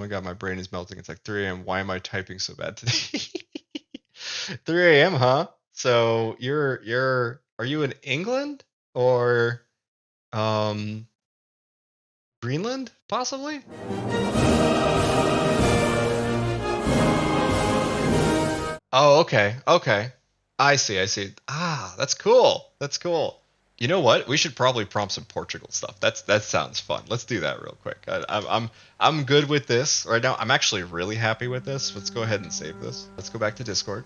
my god, my brain is melting. It's like 3 a.m. Why am I typing so bad today? 3 a.m., huh? So are you in England or um Greenland, possibly? Oh, okay. Okay. I see. I see. Ah, that's cool. That's cool. You know what? We should probably prompt some Portugal stuff. That sounds fun. Let's do that real quick. I'm good with this right now. I'm actually really happy with this. Let's go ahead and save this. Let's go back to Discord.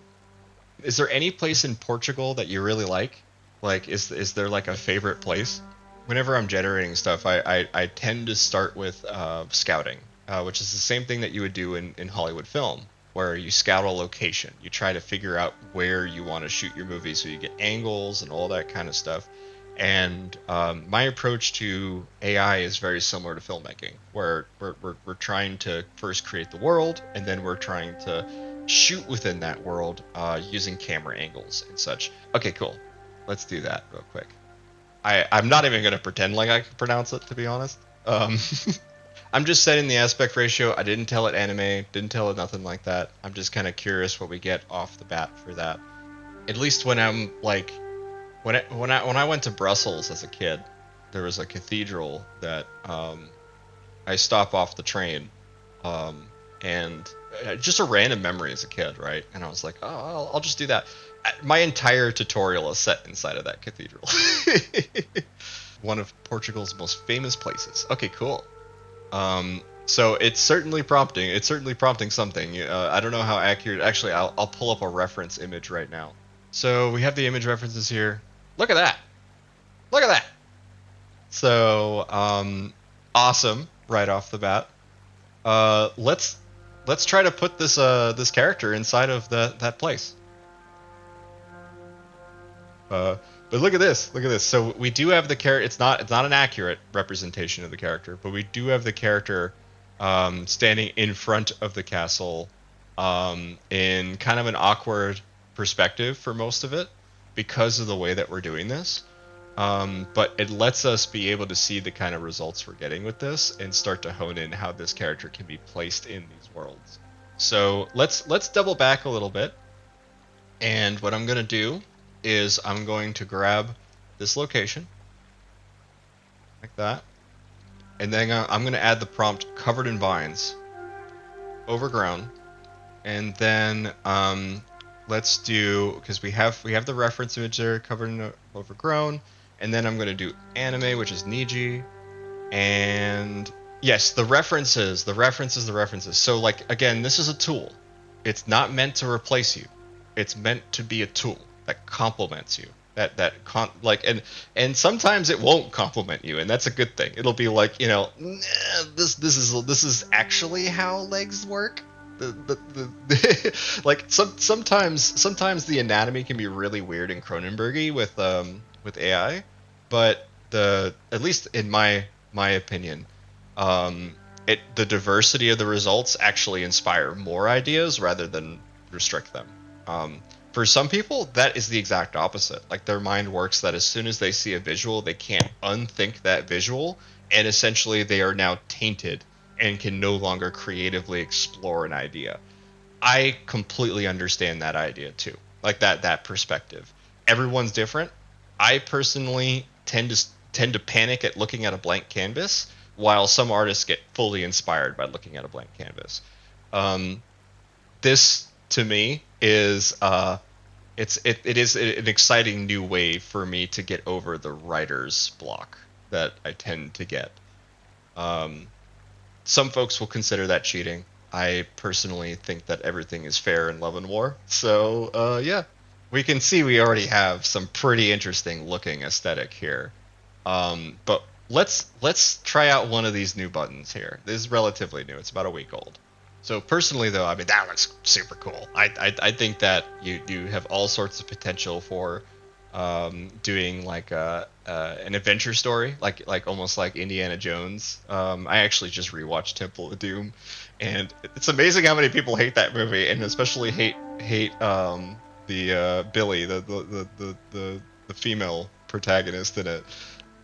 Is there any place in Portugal that you really like? Like, is there like a favorite place? Whenever I'm generating stuff, I tend to start with scouting, which is the same thing that you would do in Hollywood film, where you scout a location. You try to figure out where you want to shoot your movie, so you get angles and all that kind of stuff. And my approach to AI is very similar to filmmaking, where we're trying to first create the world, and then we're trying to shoot within that world using camera angles and such. Okay, cool. Let's do that real quick. I'm not even going to pretend like I can pronounce it, to be honest. I'm just setting the aspect ratio. I didn't tell it anime, didn't tell it nothing like that. I'm just kind of curious what we get off the bat for that. At least when I'm like, when I went to Brussels as a kid, there was a cathedral that I stop off the train, and just a random memory as a kid, right? And I was like, oh, I'll just do that. My entire tutorial is set inside of that cathedral. One of Portugal's most famous places. Okay, cool. So it's certainly prompting. It's certainly prompting something. I don't know how accurate. Actually, I'll pull up a reference image right now. So we have the image references here. Look at that. Look at that. So awesome right off the bat. Let's try to put this character inside of that place. But look at this. Look at this. So we do have the character. It's not an accurate representation of the character, but we do have the character standing in front of the castle in kind of an awkward perspective for most of it because of the way that we're doing this. But it lets us be able to see the kind of results we're getting with this and start to hone in how this character can be placed in these worlds. So let's double back a little bit. And what I'm going to do is I'm going to grab this location like that. And then I'm going to add the prompt covered in vines, overgrown. And then let's do, because we have the reference image there, covered in overgrown. And then I'm going to do anime, which is Niji. And yes, the references. So like, again, this is a tool. It's not meant to replace you. It's meant to be a tool that complements you. And sometimes it won't compliment you, and that's a good thing. It'll be like, this is actually how legs work. Like sometimes the anatomy can be really weird and Cronenbergy with AI, but at least in my opinion, the diversity of the results actually inspire more ideas rather than restrict them. For some people, that is the exact opposite. Like their mind works that as soon as they see a visual, they can't unthink that visual, and essentially they are now tainted and can no longer creatively explore an idea. I completely understand that idea too, like that perspective. Everyone's different. I personally tend to panic at looking at a blank canvas, while some artists get fully inspired by looking at a blank canvas. This to me is it is an exciting new way for me to get over the writer's block that I tend to get. Some folks will consider that cheating. I personally think that everything is fair in Love and War. So yeah, we can see we already have some pretty interesting looking aesthetic here. But let's try out one of these new buttons here. This is relatively new. It's about a week old. So personally, though, I mean, that looks super cool. I think that you have all sorts of potential for doing like an adventure story, like almost like Indiana Jones. I actually just rewatched Temple of Doom, and it's amazing how many people hate that movie, and especially hate the Billy, the female protagonist in it.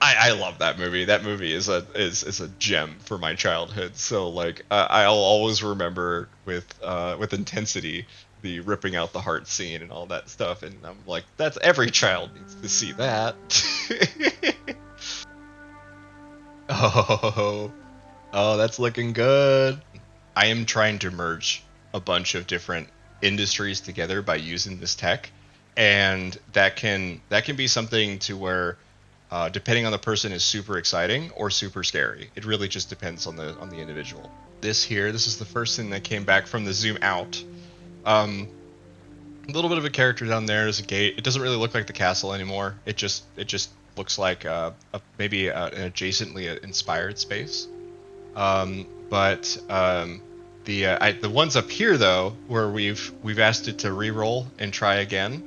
I love that movie. That movie is a gem for my childhood. So like I'll always remember with intensity the ripping out the heart scene and all that stuff. And I'm like, that's every child needs to see that. Oh, oh, that's looking good. I am trying to merge a bunch of different industries together by using this tech, and that can be something to where, depending on the person, is super exciting or super scary. It really just depends on the individual. This is the first thing that came back from the zoom out. A little bit of a character down there. There's a gate. It doesn't really look like the castle anymore. It just looks like maybe an adjacently inspired space. But the ones up here though, where we've asked it to re-roll and try again,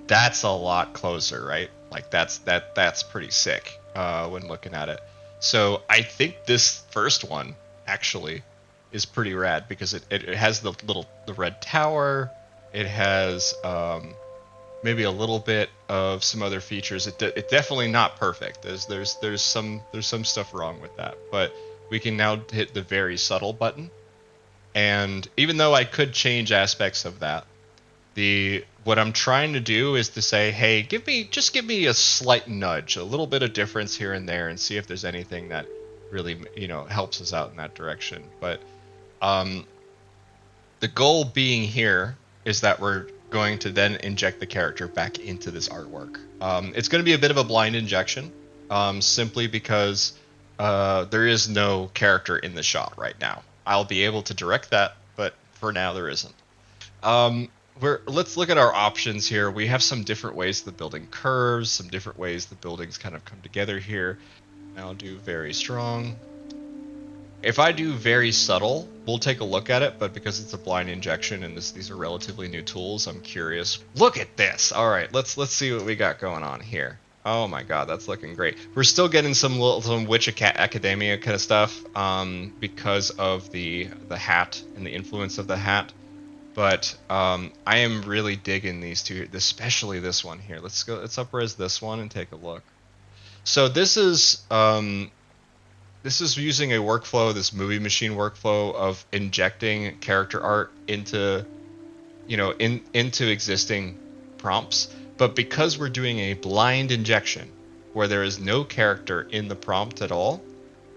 that's a lot closer, right? Like that's pretty sick when looking at it. So I think this first one actually is pretty rad because it has the red tower. It has maybe a little bit of some other features. It's definitely not perfect. There's some stuff wrong with that, but we can now hit the very subtle button. And even though I could change aspects of that, the what I'm trying to do is to say, hey, give me a slight nudge, a little bit of difference here and there, and see if there's anything that really helps us out in that direction. But um, the goal being here is that we're going to then inject the character back into this artwork. It's going to be a bit of a blind injection, simply because there is no character in the shot right now. I'll be able to direct that, but for now there isn't. Let's look at our options here. We have some different ways the building curves, some different ways the buildings kind of come together here. I'll do very strong. If I do very subtle, we'll take a look at it, but because it's a blind injection and these are relatively new tools, I'm curious. Look at this. All right, let's see what we got going on here. Oh my god, that's looking great. We're still getting some Witch Academia kind of stuff because of the hat and the influence of the hat. But I am really digging these two, especially this one here. Let's up-res this one and take a look. So this is using a workflow, this movie machine workflow of injecting character art into into existing prompts. But because we're doing a blind injection where there is no character in the prompt at all,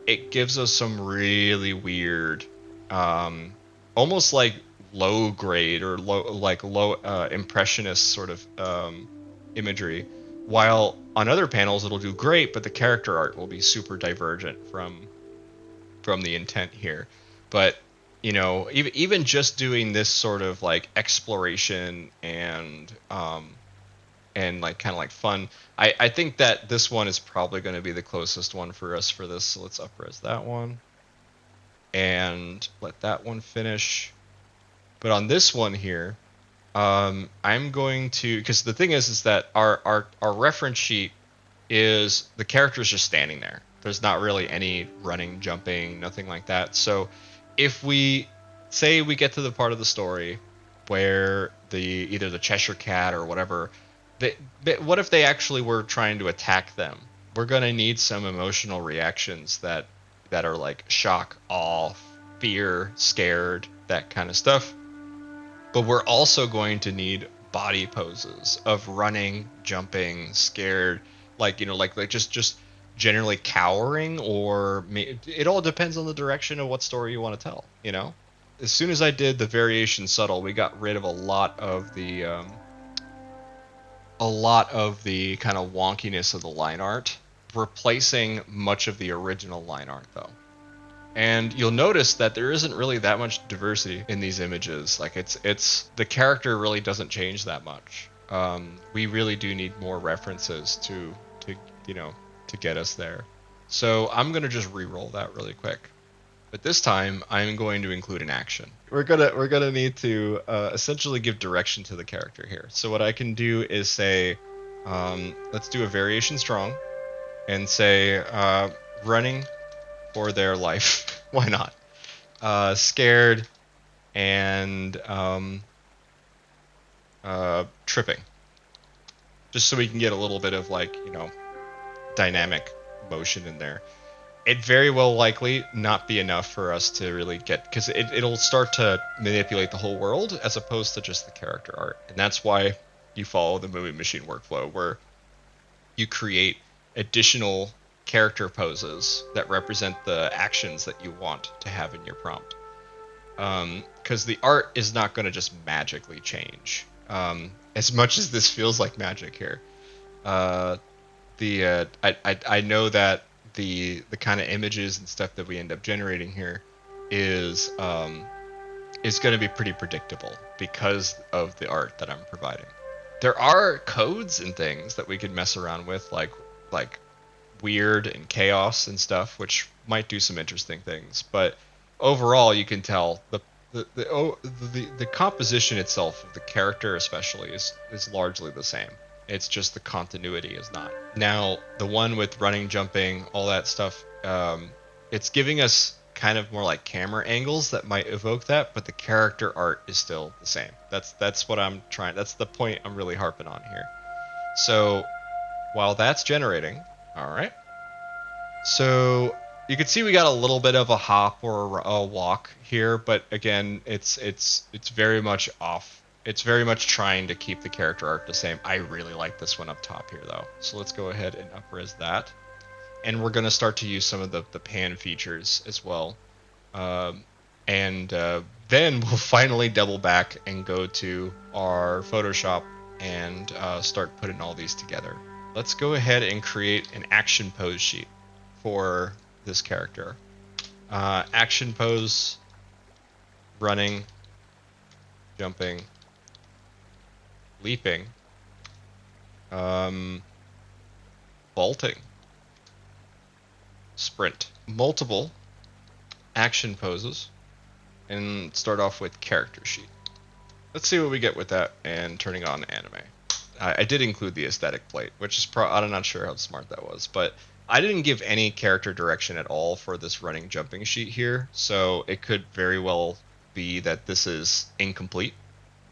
it gives us some really weird, almost like low grade or low impressionist sort of imagery. While on other panels it'll do great, but the character art will be super divergent from the intent here. But even just doing this sort of like exploration and like kind of like fun, I think that this one is probably going to be the closest one for us for this. So let's up-res that one and let that one finish. But on this one here, I'm going to, because the thing is that our reference sheet is the character's just standing there. There's not really any running, jumping, nothing like that. So if we say we get to the part of the story where either the Cheshire Cat or whatever, what if they actually were trying to attack them? We're gonna need some emotional reactions that are like shock, awe, fear, scared, that kind of stuff. But we're also going to need body poses of running, jumping, scared, like just generally cowering, or it all depends on the direction of what story you want to tell. As soon as I did the variation subtle, we got rid of a lot of the kind of wonkiness of the line art, replacing much of the original line art though. And you'll notice that there isn't really that much diversity in these images. Like it's the character really doesn't change that much. We really do need more references to get us there. So I'm gonna just re-roll that really quick. But this time I'm going to include an action. We're gonna need to essentially give direction to the character here. So what I can do is say, let's do a variation strong, and say running for their life. Why not? Scared and tripping. Just so we can get a little bit of like, dynamic motion in there. It very well likely not be enough for us to really get, because it'll start to manipulate the whole world as opposed to just the character art. And that's why you follow the movie machine workflow, where you create additional character poses that represent the actions that you want to have in your prompt. Because the art is not going to just magically change. As much as this feels like magic here, I know that the kind of images and stuff that we end up generating here is going to be pretty predictable because of the art that I'm providing. There are codes and things that we could mess around with, like weird and chaos and stuff, which might do some interesting things. But overall, you can tell the composition itself of the character, especially, is largely the same. It's just the continuity is not. Now, the one with running, jumping, all that stuff, it's giving us kind of more like camera angles that might evoke that, but the character art is still the same. That's what I'm trying. That's the point I'm really harping on here. So while that's generating, all right. So you can see we got a little bit of a hop or a walk here, but again, it's very much off. It's very much trying to keep the character art the same. I really like this one up top here, though. So let's go ahead and up-res that. And we're going to start to use some of the pan features as well. Then we'll finally double back and go to our Photoshop and start putting all these together. Let's go ahead and create an action pose sheet for this character. Action pose, running, jumping, leaping, vaulting, sprint, multiple action poses, and start off with character sheet. Let's see what we get with that and turning on anime. I did include the aesthetic plate, which is I'm not sure how smart that was, but I didn't give any character direction at all for this running jumping sheet here, so it could very well be that this is incomplete,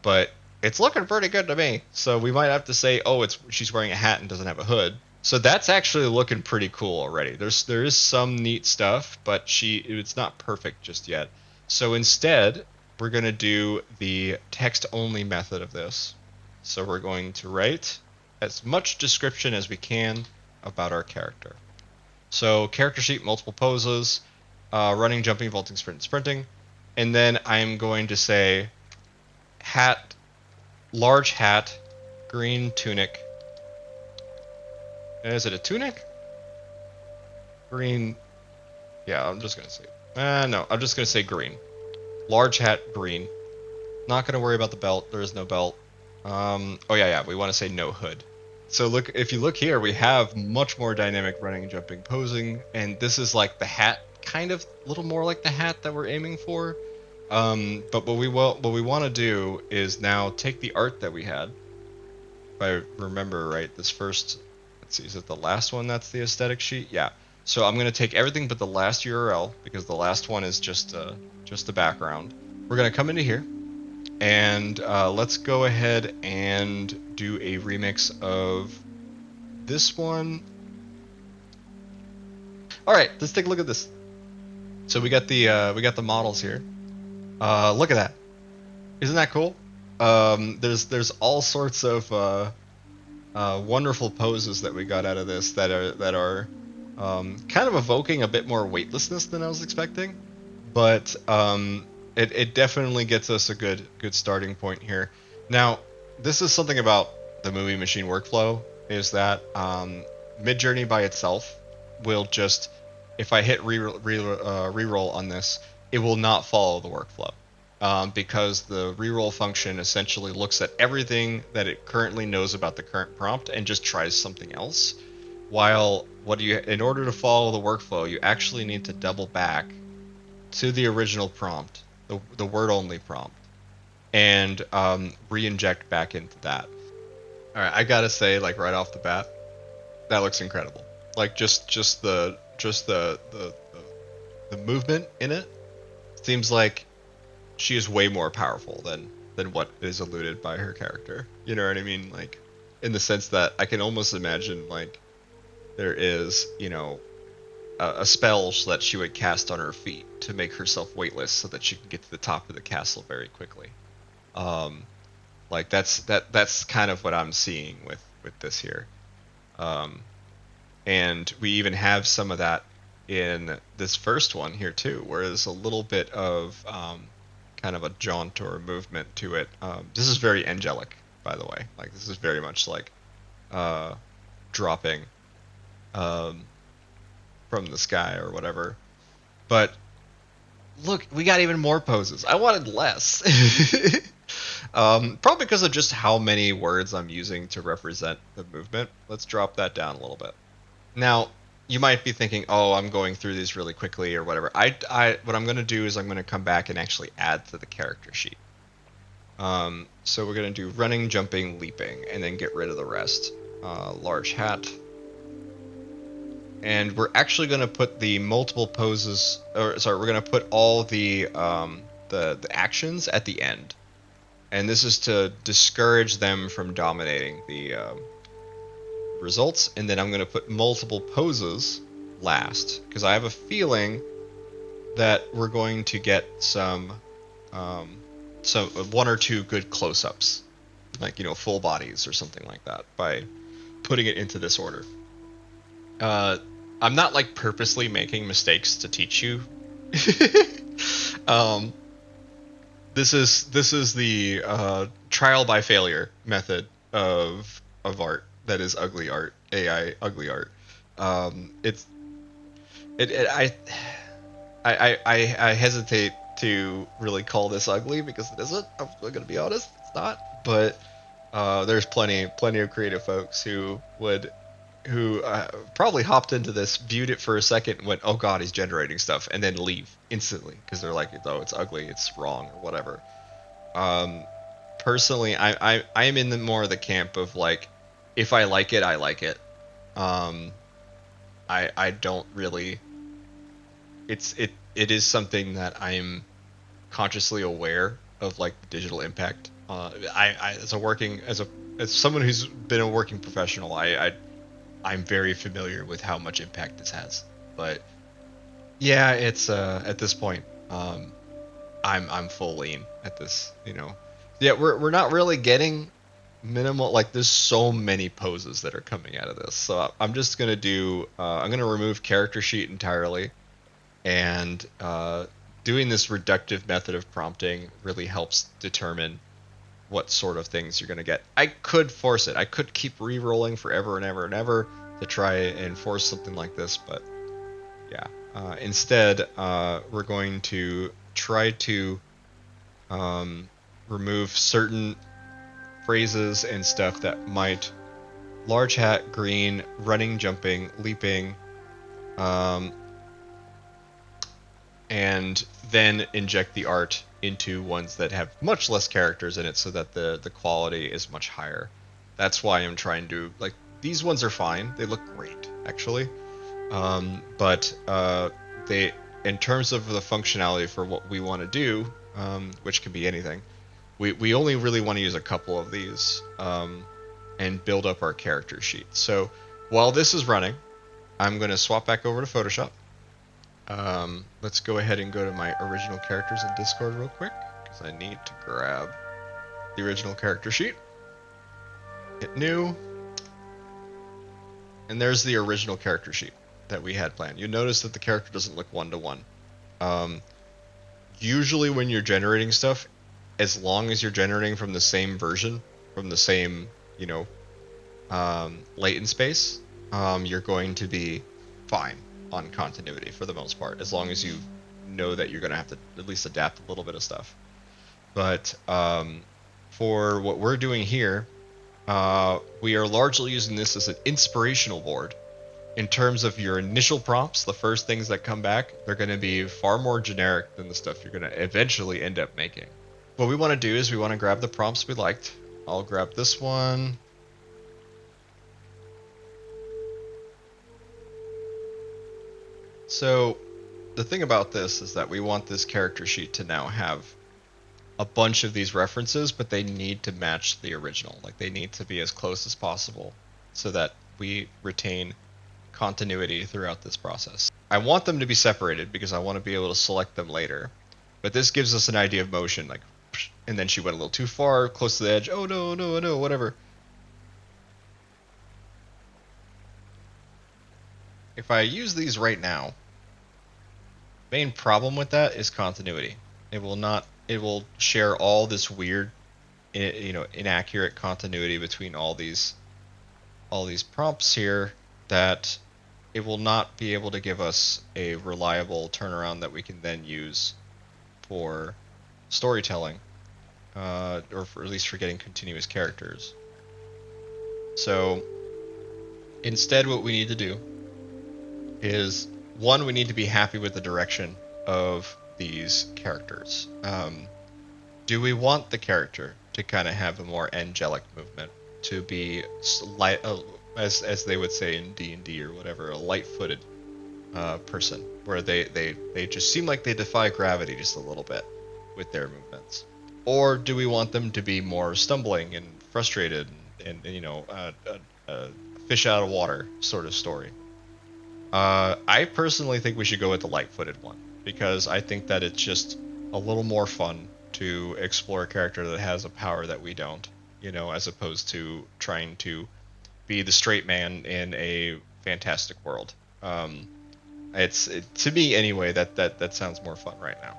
but it's looking pretty good to me. So we might have to say, oh, she's wearing a hat and doesn't have a hood. So that's actually looking pretty cool already. There is some neat stuff, but it's not perfect just yet. So instead, we're going to do the text-only method of this. So we're going to write as much description as we can about our character. So character sheet, multiple poses, running, jumping, vaulting, sprinting. And then I'm going to say hat, large hat, green tunic. Is it a tunic? Green. Yeah, I'm just going to say. No, I'm just going to say green. Large hat, green. Not going to worry about the belt. There is no belt. Oh, yeah. We want to say no hood. So look, if you look here, we have much more dynamic running, jumping, posing. And this is like the hat, kind of a little more like the hat that we're aiming for. But what we want to do is now take the art that we had. If I remember right, this first, let's see, is it the last one that's the aesthetic sheet? Yeah. So I'm going to take everything but the last URL, because the last one is just the background. We're going to come into here, and let's go ahead and do a remix of this one. All right, let's take a look at this. So we got the models here. Look at that. Isn't that cool? There's all sorts of wonderful poses that we got out of this that are kind of evoking a bit more weightlessness than I was expecting, but it definitely gets us a good starting point here. Now, this is something about the movie machine workflow, is that Midjourney by itself will just, if I hit reroll on this, it will not follow the workflow. Because the reroll function essentially looks at everything that it currently knows about the current prompt and just tries something else. While in order to follow the workflow, you actually need to double back to the original prompt, the word-only prompt, and re-inject back into that. All right, I gotta say, like right off the bat, that looks incredible. Like just the movement in it seems like she is way more powerful than what is alluded by her character. You know what I mean? Like, in the sense that I can almost imagine like there is, a spell that she would cast on her feet to make herself weightless so that she can get to the top of the castle very quickly. Um, like that's kind of what I'm seeing with this here. Um, and we even have some of that in this first one here too, where there's a little bit of kind of a jaunt or a movement to it. This is very angelic, by the way. Like this is very much like uh, dropping um, from the sky or whatever. But look, we got even more poses. I wanted less. Probably because of just how many words I'm using to represent the movement. Let's drop that down a little bit. Now, you might be thinking, "Oh, I'm going through these really quickly or whatever." What I'm going to do is I'm going to come back and actually add to the character sheet. So we're going to do running, jumping, leaping, and then get rid of the rest. Large hat. And we're actually going to put the multiple poses, or sorry, we're going to put all the actions at the end. And this is to discourage them from dominating the results. And then I'm going to put multiple poses last, because I have a feeling that we're going to get some one or two good close-ups, like full bodies or something like that, by putting it into this order. I'm not like purposely making mistakes to teach you. This is the trial by failure method of art that is ugly art, AI ugly art. It's I hesitate to really call this ugly because it isn't. I'm gonna be honest, it's not. But there's plenty of creative folks who probably hopped into this, viewed it for a second, and went, "Oh God, he's generating stuff," and then leave instantly because they're like, "Oh, it's ugly, it's wrong, or whatever." Personally, I'm in the more of the camp of like, if I like it, I like it. I don't really. It is something that I'm consciously aware of, like the digital impact. As someone who's been a working professional, I'm very familiar with how much impact this has. But yeah, it's at this point, I'm full lean at this. Yeah, we're not really getting minimal. Like there's so many poses that are coming out of this. So I'm just gonna do. I'm gonna remove character sheet entirely, and doing this reductive method of prompting really helps determine what sort of things you're going to get. I could force it. I could keep re-rolling forever and ever and ever to try and force something like this, but yeah. Instead, we're going to try to remove certain phrases and stuff that might large hat, green, running, jumping, leaping, and then inject the art into ones that have much less characters in it so that the quality is much higher. That's why I'm trying to, like, these ones are fine. They look great, actually. But they, in terms of the functionality for what we want to do, which can be anything, we only really want to use a couple of these and build up our character sheet. So while this is running, I'm going to swap back over to Photoshop. Let's go ahead and go to my original characters in Discord real quick, because I need to grab the original character sheet. Hit new. And there's the original character sheet that we had planned. You notice that the character doesn't look one-to-one. Usually when you're generating stuff, as long as you're generating from the same version, from the same, latent space, you're going to be fine on continuity for the most part, as long as you know that you're going to have to at least adapt a little bit of stuff. But for what we're doing here, we are largely using this as an inspirational board. In terms of your initial prompts, the first things that come back, they're going to be far more generic than the stuff you're going to eventually end up making. What we want to do is we want to grab the prompts we liked. I'll grab this one. So the thing about this is that we want this character sheet to now have a bunch of these references, but they need to match the original. Like, they need to be as close as possible so that we retain continuity throughout this process. I want them to be separated because I want to be able to select them later. But this gives us an idea of motion, like, and then she went a little too far, close to the edge. Oh no, no, no, whatever. If I use these right now, main problem with that is continuity. It will not. It will share all this weird, inaccurate continuity between all these prompts here that it will not be able to give us a reliable turnaround that we can then use for storytelling, or for, at least for getting continuous characters. So instead, what we need to do is, one, we need to be happy with the direction of these characters. Do we want the character to kind of have a more angelic movement, to be light, as they would say in D&D or whatever, a light-footed person, where they just seem like they defy gravity just a little bit with their movements? Or do we want them to be more stumbling and frustrated and a fish out of water sort of story? I personally think we should go with the light-footed one, because I think that it's just a little more fun to explore a character that has a power that we don't, as opposed to trying to be the straight man in a fantastic world. To me anyway, that sounds more fun right now.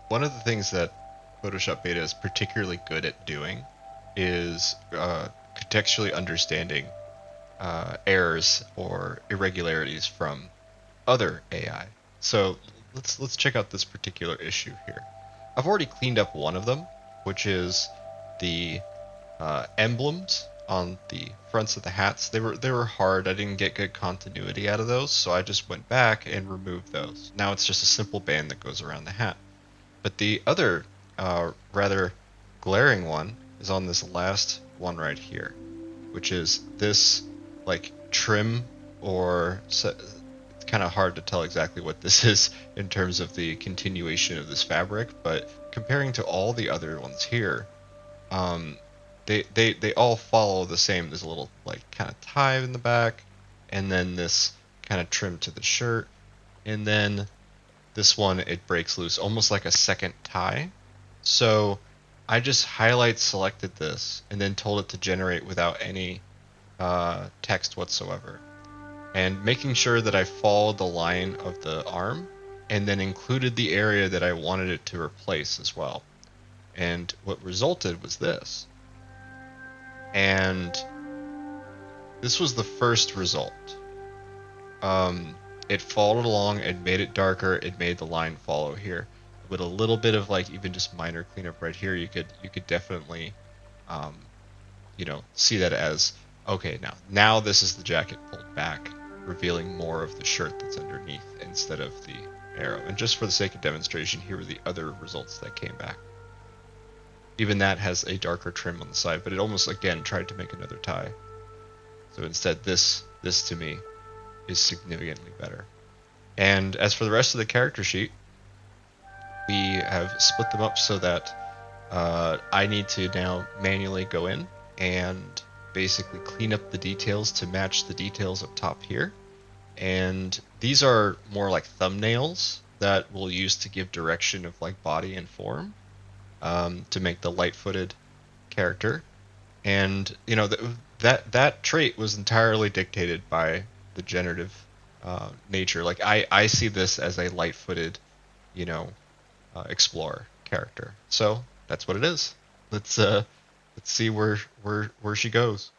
One of the things that Photoshop Beta is particularly good at doing is contextually understanding errors or irregularities from other AI. So let's check out this particular issue here. I've already cleaned up one of them, which is the emblems on the fronts of the hats. They were hard. I didn't get good continuity out of those, so I just went back and removed those. Now it's just a simple band that goes around the hat. But the other rather glaring one is on this last one right here, which is this like trim, or it's kind of hard to tell exactly what this is in terms of the continuation of this fabric, but comparing to all the other ones here, they all follow the same. There's a little like kind of tie in the back, and then this kind of trim to the shirt, and then this one, it breaks loose almost like a second tie. So I just selected this and then told it to generate without any text whatsoever, and making sure that I followed the line of the arm and then included the area that I wanted it to replace as well. And what resulted was this. And this was the first result. It followed along, it made it darker, it made the line follow here. With a little bit of like even just minor cleanup right here, you could definitely see that as, okay, now this is the jacket pulled back, revealing more of the shirt that's underneath instead of the arrow. And just for the sake of demonstration, here are the other results that came back. Even that has a darker trim on the side, but it almost again tried to make another tie. So instead, this to me is significantly better. And as for the rest of the character sheet, we have split them up so that I need to now manually go in and basically clean up the details to match the details up top here. And these are more like thumbnails that we'll use to give direction of like body and form, to make the light-footed character. And that trait was entirely dictated by the generative nature. Like I see this as a light-footed, explorer character. So that's what it is. Let's see where she goes.